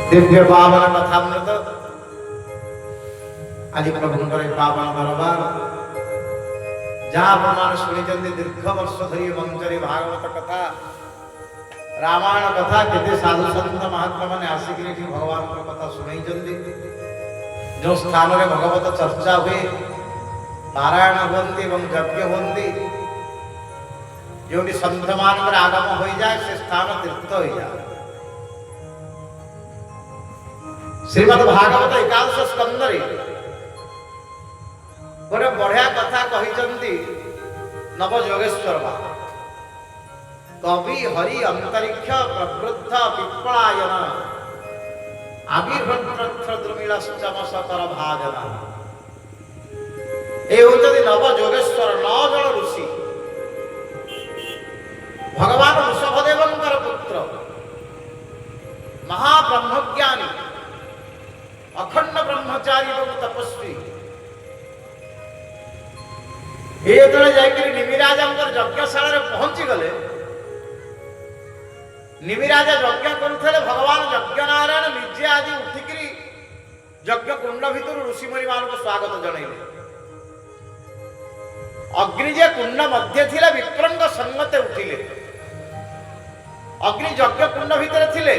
दिव्य पावन कथामृत आज प्रभुंकर पावन दरबार जहाँ प्रमाण शुणी दीर्घ वर्ष धरी मंचरी भागवत कथा रामायण कथा केते साधु संत महात्मा मैंने आसिक भगवान कथा शुणी जो स्थान में भगवत चर्चा हुए पारायण हमें यज्ञ होती जो सन्थ मान आगम हो जाए से स्थान तीर्थ हो जाए। श्रीमद भागवत एकादश स्कंदरे गोटे बढ़िया कथा कही नवयोगेश्वर कवि हरि अंतरिक्ष प्रवृद्ध पिप्पलायन आविर्भद्र द्रुमिलश्चमसकर भाजना ये होती नवयोगेश्वर 9 जन ऋषि भगवान ऋषभदेवंकर पुत्र महाब्रह्मज्ञानी अखंड ब्रह्मचारी एवं तपस्वी ये जाकर निमिराजा यज्ञशाला पहुंची गले निमिराजा यज्ञ करुले भगवान यज्ञ नारायण निजे आदि उठिकी यज्ञ कुंड भितर ऋषिमुनि मान स्वागत जनइले। अग्नि जे कुंड मध्य थिले विप्रंग संगते उठिले अग्नि यज्ञ कुंड भितर थिले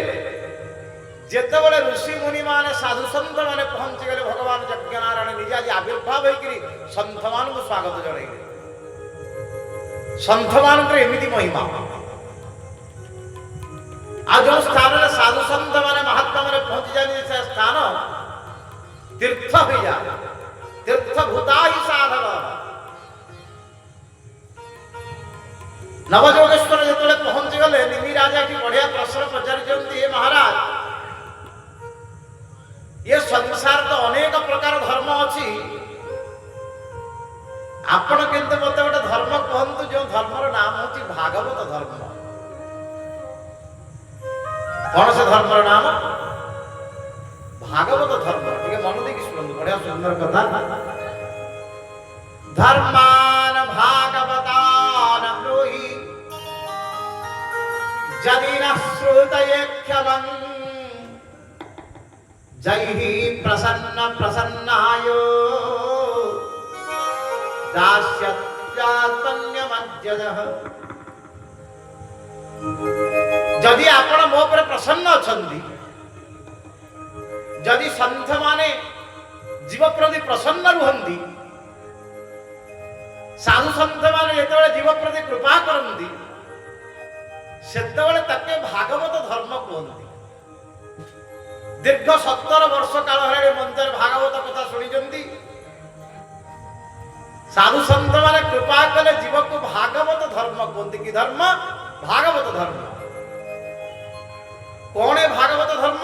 जेतेबेले ऋषि मुनि माने साधु संत माने पहुंची गले भगवान यज्ञ नारायण निजे आज आविर्भाव होकर संत मान स्वागत जनइले। संत मान एमती महिमा आज जो स्थान में साधु संत माने महात्मा माने पहुंची जाने से स्थान तीर्थ हो जाए तीर्थ भूता ही साधन। नवयोगेश्वर जो पहुंची गले निमिराजा की बढ़िया प्रश्न पचार महाराज ये संसार तो अनेक प्रकार धर्म अच्छी आपण किंतु मत गोटे धर्म कहतु जो धर्मर नाम हूँ भागवत धर्म। कौन से धर्मर नाम भागवत धर्म टे मन देखिए शुणु बढ़िया सुंदर कथा धर्मान भागवतान ब्रूहि यदि न श्रुतये क्षमं जैहि प्रसन्न प्रसन्नायो दास्यत्यात्मन्यमद्यजः। जदि आपण मो पर प्रसन्न अछंती जदि संत माने जीव प्रति प्रसन्न रुहंती साधु संत माने जेतेबेले जीव प्रति कृपा करंती सेतेबेले ताके भागवत धर्म कहंती। दीर्घ 70 वर्ष काल हेले मंदिर भागवत कथा शुणी साधु संत माने कृपा कले जीव को भागवत धर्म कहते कि धर्म भागवत धर्म। कौन है भागवत धर्म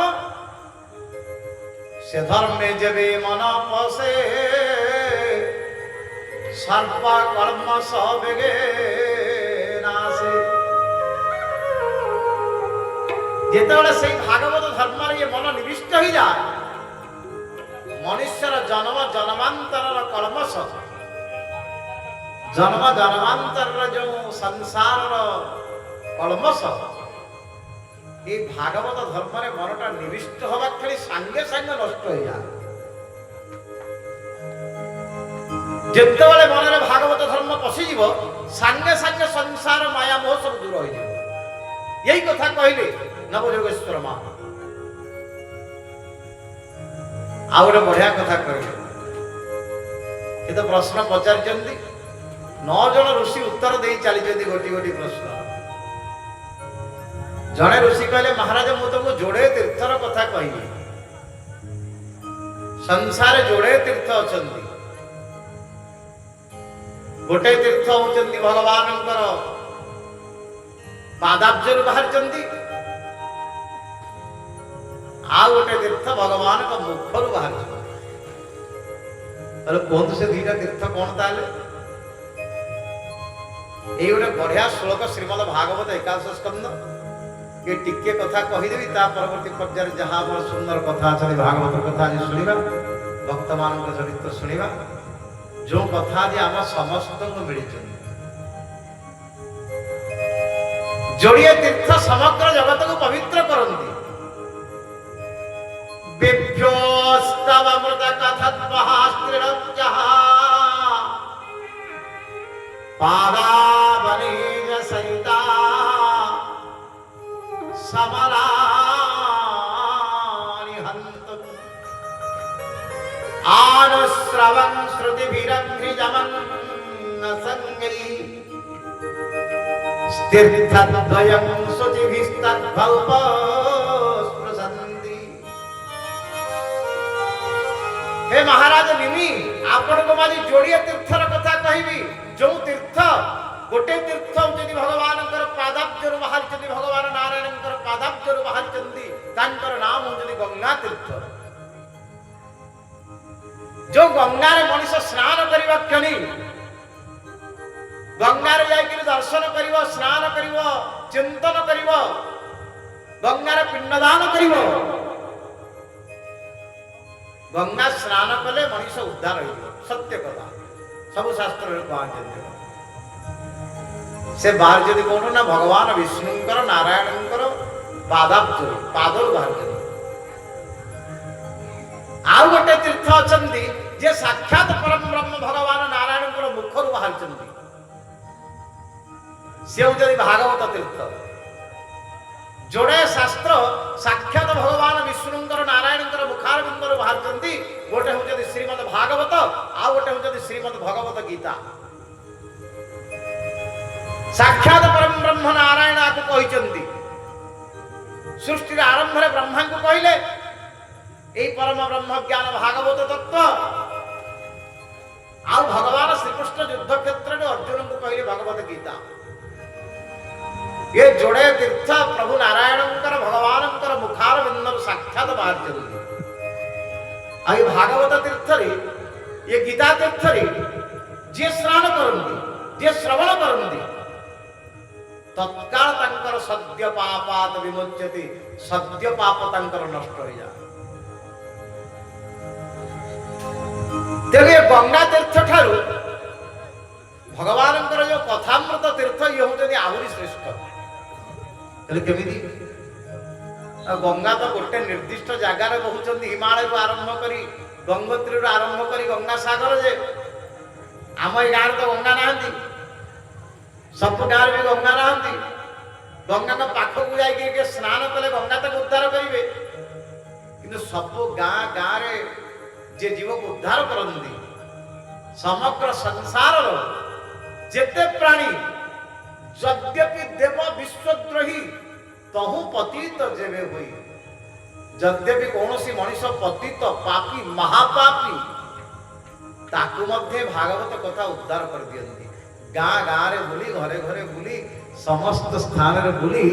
से धर्मे जबे मन पसे सर्प कर्म सवेगे नासे। जेतेबेले से भागवत धर्म ये मन निविष्ट हो जाए मनुष्यर जन्म जन्मांतर कलमश जन्म जन्मांतर जो संसार कलमश ये भागवत धर्म रे मनटा निविष्ट होगा खाली सांगे सांगे नष्ट हो जाए। जेतेबेले मन रे भागवत धर्म पशिजिव सांगे सांगे संसार माया मोह सब दूर हो जाए। यही कथा कहले नवयोगेश्वर मां आ गोटे बढ़िया कथा कहले ये तो प्रश्न पचार 9 जन ऋषि उत्तर दे चली गोटी गोटी प्रश्न। जड़े ऋषि कहले महाराज मु तुमको जोड़े तीर्थर कथा कहि संसार जोड़े तीर्थ अछंती गोटे तीर्थ होचंती भगवानंकर पादाब्जरु बाहर चंती आ गोटे तीर्थ भगवान का मुखरु बाहर अरे कहतु से दीटा तीर्थ कौन ताले ये गोटे बढ़िया श्लोक श्रीमद भागवत एकादश स्कंद ये टिके कथा कहीदेवी परवर्ती पर्यायर जहाँ बड़ सुंदर कथा अच्छी भागवत कथा आज शुणा भक्त मान चरित्र शुणा जो कथा आज आम समस्त को मिली जोड़िए तीर्थ समग्र जगत को पवित्र करती कथत्वहास्त्रिरज्जः पादावनेज सहिता समरानि हन्तु आनुश्रवन् श्रुतिभिरघ्रिजमन्न संगै तीर्थद्वयं शुचिभिस्तद्भवस्पृशन्ति। हे महाराज निमि आपण को माजी जोड़िए तीर्थर कथा कहबी जो तीर्थ गोटे तीर्थ यदि भगवान पादाब्जर बाहर भगवान नारायण पादाब्जर बाहर नाम हूँ गंगा तीर्थ जो गंगार मनीष स्नान करवा क्षणी गंगार जाकर दर्शन कर स्नान कर चिंतन कर गंगार पिंडदान कर गंगा स्नान कले मनीष उद्धार हो सत्य कथा सब शास्त्र कहते से बाहर जदि कौन ना भगवान विष्णुंकर नारायणंकर पादाब्ज पादर बाहर आउ गोटे तीर्थ अच्छा जे साक्षात परम ब्रह्म भगवान नारायणंकर मुखर बाहर सी हूँ भागवत तीर्थ जोड़े शास्त्र साक्षात भगवान विष्णुंकर नारायणंकर मुखारबिंदर बाहर गोटे हूँ श्रीमद भागवत आउ गोटे हूँ श्रीमद भगवत गीता साक्षात परम ब्रह्म नारायण आपको कहते सृष्टि आरंभ ब्रह्मा को कहले यही परम ब्रह्म ज्ञान भागवत तत्व आउ भगवान श्रीकृष्ण युद्ध क्षेत्र में अर्जुन को कहले भगवत गीता ये जोड़े तीर्थ प्रभु नारायणंकर भगवानंकर मुखार बिंदर साक्षात बाहर आई भागवत तीर्थ ये गीता तीर्थ जे स्नान करती जे श्रवण करती तत्काल तंकर सद्य पापात विमुच्यते सद्य पाप तंकर नष्ट हो जाए तेरे गंगा तीर्थ ठारू भगवानंकर जो कथामृत तीर्थ ये होते आहरी श्रेष्ठ केमिति गंगा तो गोटे निर्दिष्ट जगार बहुचंदी हिमालय आरंभ करी गंगोत्री आरंभ करी गंगा सागर जे आम गाँव तो गंगा नहांती सब गाँव भी गंगा नहांती गंगा का पाखक जाके स्नान कले गंगा तक उद्धार करेंगे कि सब गाँ गाँव रे जे जीव को उद्धार करती समग्र संसार जेते प्राणी यद्यपि देव विश्वद्रोही तहु पतित जेबे हुई यद्यपि कौन सी मनीष पतित पापी महापापी ताकू मध्य भागवत कथा उद्धार कर दियंती गाँ गाँ रे बुली घरे घरे बुली समस्त स्थान रे बुली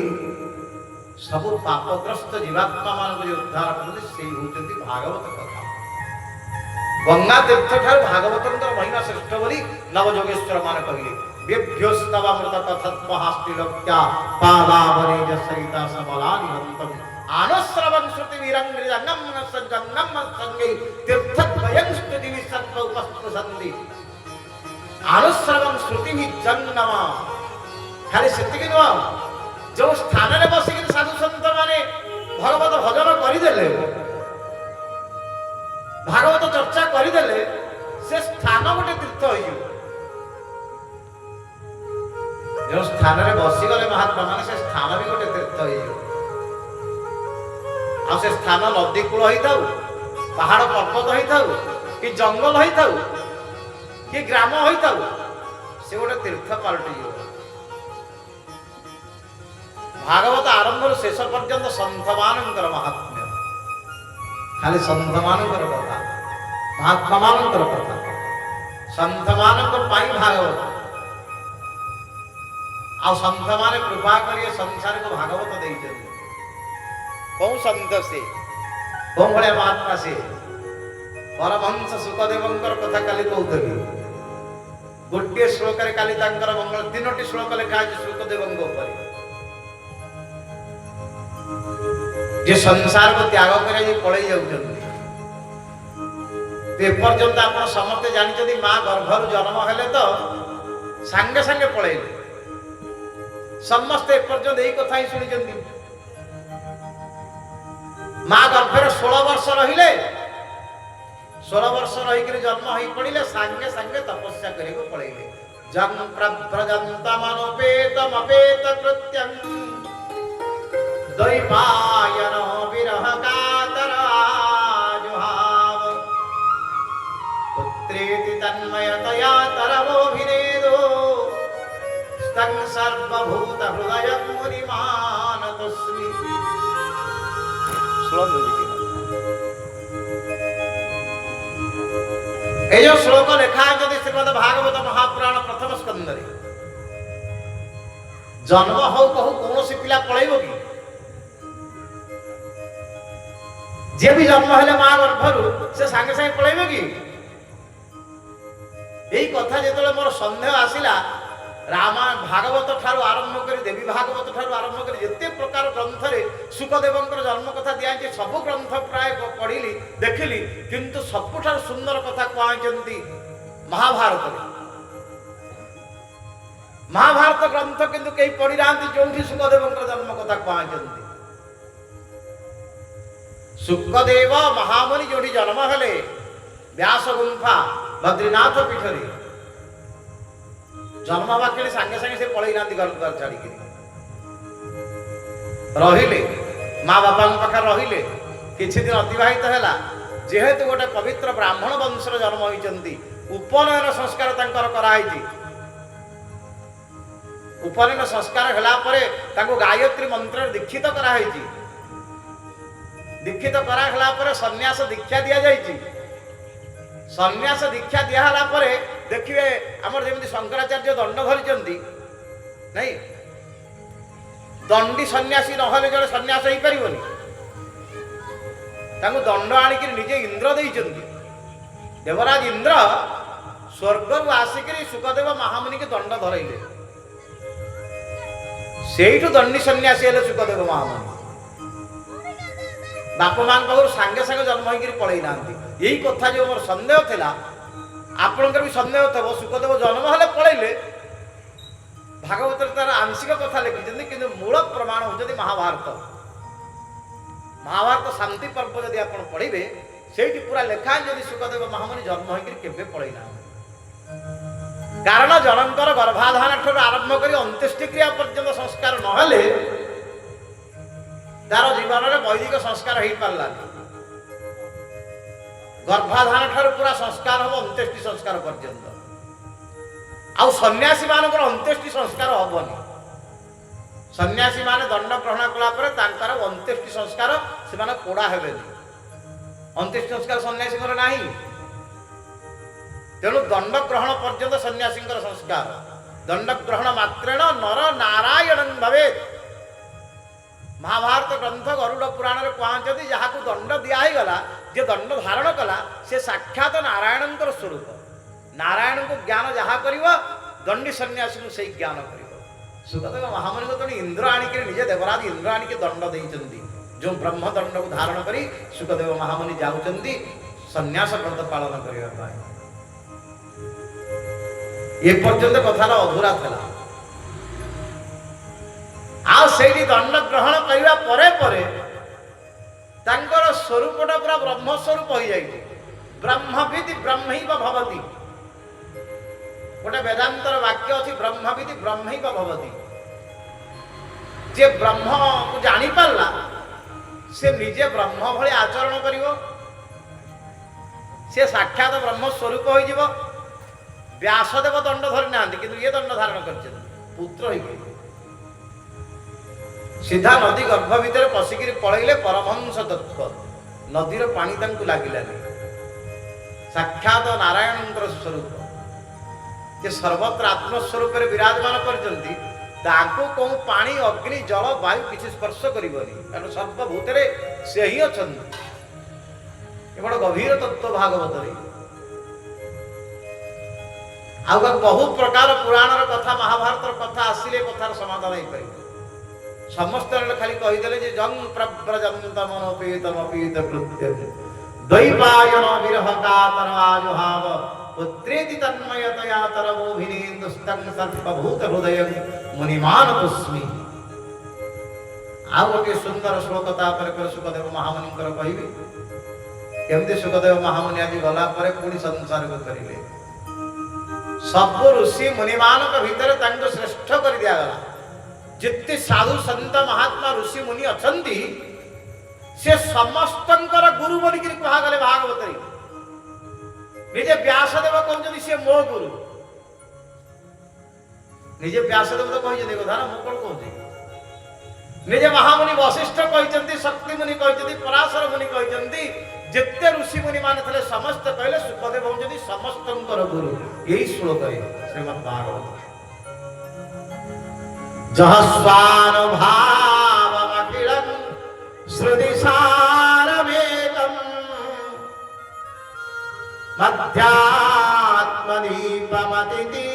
सब पापग्रस्त जीवात्मा मान उद्धार करते से होती भागवत कथा गंगा तीर्थ ठार भागवतर महिमा श्रेष्ठ बोली नवयोगेश्वर मान कहले बेभ्योस्तवामृत कथत्वहास्त्रिलोक्या पादावनेज सहिता समलानि हन्तम् आनुश्रवन् श्रुतिभिरङ्घ्रिजङ्गम् संजङ्गम् संगै तीर्थद्वयं स्तुतिभिः सर्व उपस्पृशन्ति आनुश्रवन् श्रुतिभिर्जङ्गम खाली सेतिକି नुह जो स्थान रे बसिक साधु संत माने भगवत भजन करिदेले भागवत चर्चा करिदेले से स्थान गोटे तीर्थ हो जो स्थान रे बसी गले महात्मा माने से स्थान भी गोटे तीर्थ हो से स्थान नदी कूल होता पहाड़ पर्वत होता कि जंगल होता कि ग्राम होता से गोटे तीर्थ पलटि भागवत आरंभ शेष पर्यंत सन्थ मानकर महात्म्य खाली सन्थ मानकर कथा महात्मा मानकर कथा सन्थ मानक भागवत आ सन्थ माने कृपा करिए संसार को भागवत देइछन कौन सन्थ से कौन भले महात्मा से परमहंस सुखदेवंकर कथा काली कहतली गोटे श्लोक रे काली तांकर मंगल तीनोटी श्लोक लिखा है सुखदेवंग ऊपर जे संसार को त्याग करे जे पळै जाउछन एपर्यंत आप समस्ते जानी माँ गर्भर जन्म हेले तो सांगे सांगे पलैले समस्ते एपर्यंत यही कथा ही शुणी माँ गर्भर 16 वर्ष रहिले 16 वर्ष रही जन्म हो पड़े सांगे सांगे तपस्या करके पड़े जंग प्रव्रजंतमनुपेतमपेत कृत्यं द्वैपायन विरह कातराजुहाव पुत्रेति तन्मयतया तरवोभिनेदो तं सर्वभूत हृदयं मुनिमानतोऽस्मि। Slow music. এই যে শ্লোক লেখা যদি শ্রীমদ ভাগবত মহাপুরাণ প্রথম স্কন্ধরে জন্ম হও কহু কৌশি পিলা পড়াইব কি যে বি জন্ম হলে মা গর্ভরু সে সাঙ্গে সাঙ্গে পড়াইব কি এই কথা যেতবে মোর সন্দেহ আসিলা রামায়ণ ভাগবত ঠারু আরম্ভ করে দেবী ভাগবত ঠারু আরম্ভ করে যেতে প্রকার গ্রন্থরে সুখদেবঙ্কর জন্ম কথা দিয়াছে সবু গ্রন্থ প্রায় পড়িলি দেখিলি কিন্তু সবুঠার সুন্দর কথা কুহাইଛନ୍ତି মহাভারতরে। মহাভারত গ্রন্থ কিন্তু কেই পড়ি নাহাନ୍ତି যোଉଠି সুখদেবঙ্কর জন্ম কথা কুহাইଛନ୍ତି। সুখদেব মহামুনি ଯୋଉଠି জন্ম ହେଲେ ବ୍ୟାସ ଗୁମ୍ଫା ବଦ୍ରିନାଥ ପୀଠରେ जन्म बाक्य सांगे सांगे से पलि ना घर द्वार छाड़ी रहिले माँ बापा पाखे रहिले किछि दिन अतिवाहित है जेहेतु गोटे पवित्र ब्राह्मण वंशर जन्म होती उपनयन संस्कार तांकर कराई उपनयन संस्कार होला परे तांको गायत्री मंत्र दीक्षित कराई दीक्षित कराला परे सन्यास दीक्षा दिया जाइछि। सन्यास दीक्षा दिहला परे देखिए आमर जमी शंकराचार्य दंड धरी नहीं दंडी सन्यासी नहले जड़े सन्यास हो पारनि दंड आणिक निजे इंद्र देइचंती। देवराज इंद्र स्वर्ग आसिक सुखदेव महामुनि के दंड धरइले सेठू दंडी सन्यासी हेले सुखदेव महामुनि बाप मां पाखर सांगे सांगे जन्म होकर पलि ना यही कथा जो मोर सन्देह थिला आपणकर भी सन्देह थब सुखदेव जन्म हेले पलैले भागवत तार आंशिक कथा लिखिं कि मूल प्रमाण होती महाभारत। महाभारत शांति पर्व जदि आप पढ़े से पूरा लेखा जदि सुखदेव महामुनि जन्म होकर केवे पलि ना कारण जनकर गर्भाधान ठार आरंभ कर अंत्येष्टि क्रिया पर्यंत संस्कार नहेले तार जीवन में वैदिक संस्कार हो पारा गर्भाधान ठार पूरा संस्कार हम अंत्येष्टि संस्कार पर्यंत आउ सन्यासी मान अंत्येष्टि संस्कार हेनी सन्यासी मान दंड ग्रहण कलापर अंत्येष्टि संस्कार से पोड़ा हे अंत्येष्टि संस्कार सन्यासी ना तेणु दंड ग्रहण पर्यंत सन्यासी संस्कार दंड ग्रहण मात्रेण नर नारायण भवे। महाभारत ग्रंथ गरुड़ पुराण में कहते जहाँ को दंड दिगला जे दंड धारण कला से साक्षात नारायण स्वरूप नारायण को ज्ञान जहाँ कर दंडी सन्यासी को से ज्ञान कर सुखदेव महामुनि को तेणु इंद्र आणिक निजे देवराज इंद्र आणिक दंड देइचंती जो ब्रह्म दंड को धारण करी सुखदेव महामुनि जाउचंती सन्यास व्रत पालन करने ये पर्यंत कथार अधूरा था से दंड ग्रहण करने परे परे तांकर स्वरूपटा पूरा ब्रह्म स्वरूप हो जाए ब्रह्मविधि ब्रह्मैव भवति गोटे वेदांतर वाक्य अच्छी ब्रह्मविधि ब्रह्मैव भवति जे ब्रह्म को जानी पारला से निजे ब्रह्म भली आचरण करिवो से साक्षात ब्रह्म स्वरूप हो जिवो। व्यासदेव दंड धरी ना किंतु ये दंड धारण कर पुत्र हो सीधा नदी गर्भ भितर पशिक पलैले परमहंस तत्व नदीर पानी तांकु लागिलानी साक्षात नारायण स्वरूप जे सर्वत्र आत्मस्वरूप विराजमान करजंती तांको को पानी अग्नि जल वायु किसी स्पर्श करिवनी कारण सर्वभूत से ही अछंती बड़ गभीर तत्व भागवत आ बहुत प्रकार पुराण कथा महाभारत कथा आसिले कथार समाधान हो पार समस्त खाली कहीदे जंग प्रव्रजंतमनुपेतमपीत कृत्यं द्वैपायन विरह कातर आजुहाव पुत्रेति तन्मयतया तरवोभिनेन्दुस्तं सर्वभूत हृदयं मुनिमानतोऽस्मि। आ गोटे सुंदर श्लोक तापर सुखदेव महामुनि कहिबे केमती सुखदेव महामुनि आज गला पर पुणी संसार को करिले सब ऋषि मुनि मान भितर श्रेष्ठ कर दिया गला जिते साधु संत महात्मा ऋषि मुनि अछंती से समस्तंकर गुरु बोली कहागले भागवत निजे व्यासदेव कहते सी मो गुरु निजे व्यासदेव तो कहते कथा ना मुझे कहते निजे महामुनि वशिष्ठ कहते शक्ति मुनि कहते पराशर मुनि कहते जिते ऋषि मुनि मान थे समस्त कहले सुखदेव होती समस्तंकर गुरु यही श्लोक है श्रीमद् भागवत जहस्वानुभावमखिलं श्रुतिसारमेकम् मध्यात्मदीपमतिथि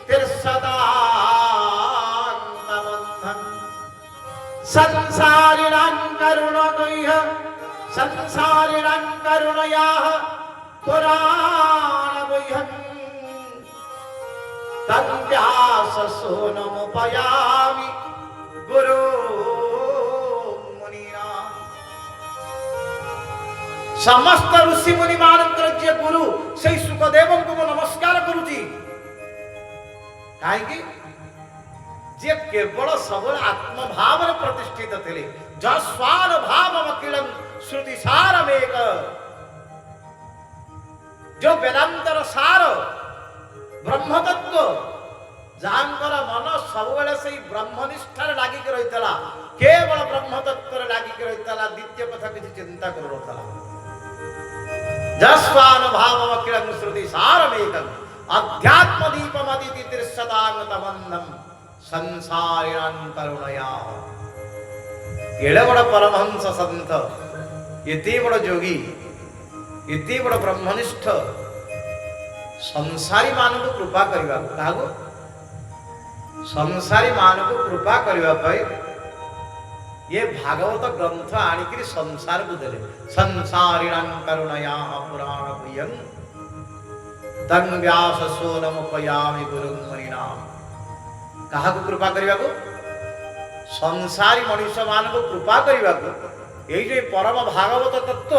तिर्सदान्तबद्धम् संसारिणां करुणगुह्य संसारिणां करुणयाः पुराणगुह्यम् तद्व्याससूनुमुपयामि गुरु मुनिना समस्त ऋषि मुनि मानकर जे गुरु से सुखदेव को नमस्कार करुची काहे जे केवल सबल आत्मभाव प्रतिष्ठित थे जस्वान भावमखिलं श्रुतिसारमेक जो वेदांतर सार ब्रह्मतत्व जहाँकर मन सब से ब्रह्मनिष्ठार लागिक रही केवल ब्रह्मतत्व लागिक रही द्वितीय कथा किसी चिंता कर जस्वान भावमखिलं श्रुतिसारमेकम् अध्यात्मदीपमदिति तिर्सदागतमन्दं संसारिणां करुणया एड़े बड़ परमहंस संत इति बड़ योगी इति बड़ ब्रह्मनिष्ठ संसारी मानक कृपा करबा कागो संसारी मानक कृपा करबा ये भागवत ग्रंथ आनिकरी संसार को देले संसारिणां करुणया पुराण प्रियं तन् व्यास सोनमुपयामि गुरुं मुनिनां कहा को कृपा करबा को संसारी मनुष्य मानक कृपा करबा को यही जो परम भागवत तत्व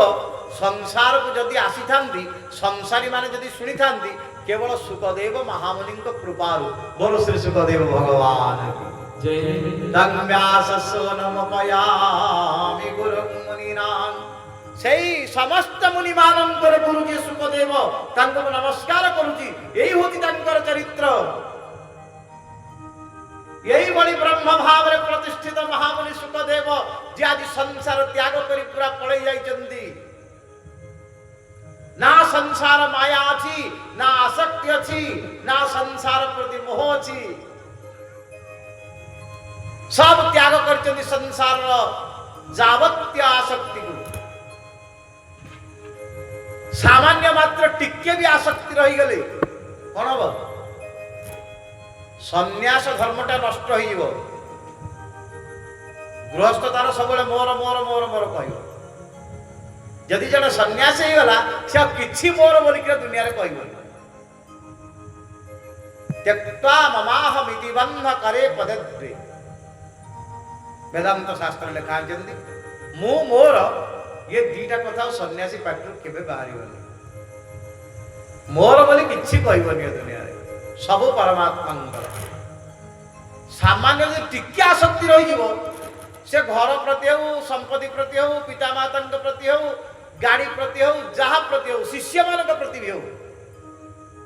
संसार को जदि आसी थांती संसारी माने जदि सुनी थांती केवल सुखदेव महामुनि कृपारु बोलो श्री सुखदेव भगवान जय तन् व्यास सोनमुपयामि गुरुं मुनिनां सेई समस्त मुनि मानंकर गुरु जे सुखदेव तांको नमस्कार करूची यही होती तांकर चरित्र यही बड़ी ब्रह्म भाव रे प्रतिष्ठित महामुनि सुखदेव जे आज संसार त्याग करी पूरा पळई जाइचंदी ना संसार माया अछि ना आसक्ति अछि ना संसार प्रति मोह अछि सब त्याग करचंदी संसार जावत्य आसक्ति को सामान्य मात्र टिके भी आसक्ति रही गले कौन हम सन्यास धर्मटा नष्ट हो गृहस्थ तार सब मोर मोर मोर मोर कह जदि जन सन्यास हो गला से किछि मोर बोलिक दुनिया रे कहबो त्यक्त्वा ममाहमिति बन्ध करे पदद्वे वेदांत शास्त्र लिखा जंदी मु मोर ये दीटा कथा सन्यासी पाटू केबे बाहरी मोर बोली किछि कहबोनी दुनिया रे सब परमात्मा सामान्य जो टिके आसक्ति रही से घर प्रति हो संपत्ति प्रति हो पितामाता प्रति हो गाड़ी प्रति हो जहाँ प्रति हो शिष्य मान प्रति भी हो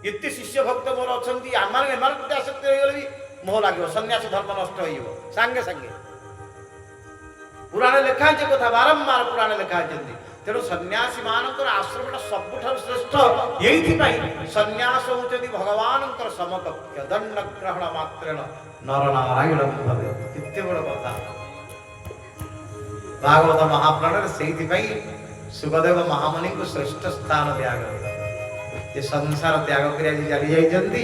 इतने शिष्य भक्त मोर अच्छा आम प्रति आसक्ति रही भी मोह लगे सन्यास धर्म नष्ट हो सांगे सांगे पुराण लिखा कथा बारंबार पुराण लिखा तेणु सन्यासी मानकर आश्रम सबुठ श्रेष्ठ यही सन्यास होती भगवान समकक्ष दंड ग्रहण मात्रेण नर नारायण भवे केते बड़ कथा भागवत महापुराण से सुखदेव महामुनि को श्रेष्ठ स्थान दिया गया संसार त्याग कर चली जाइछन्ति।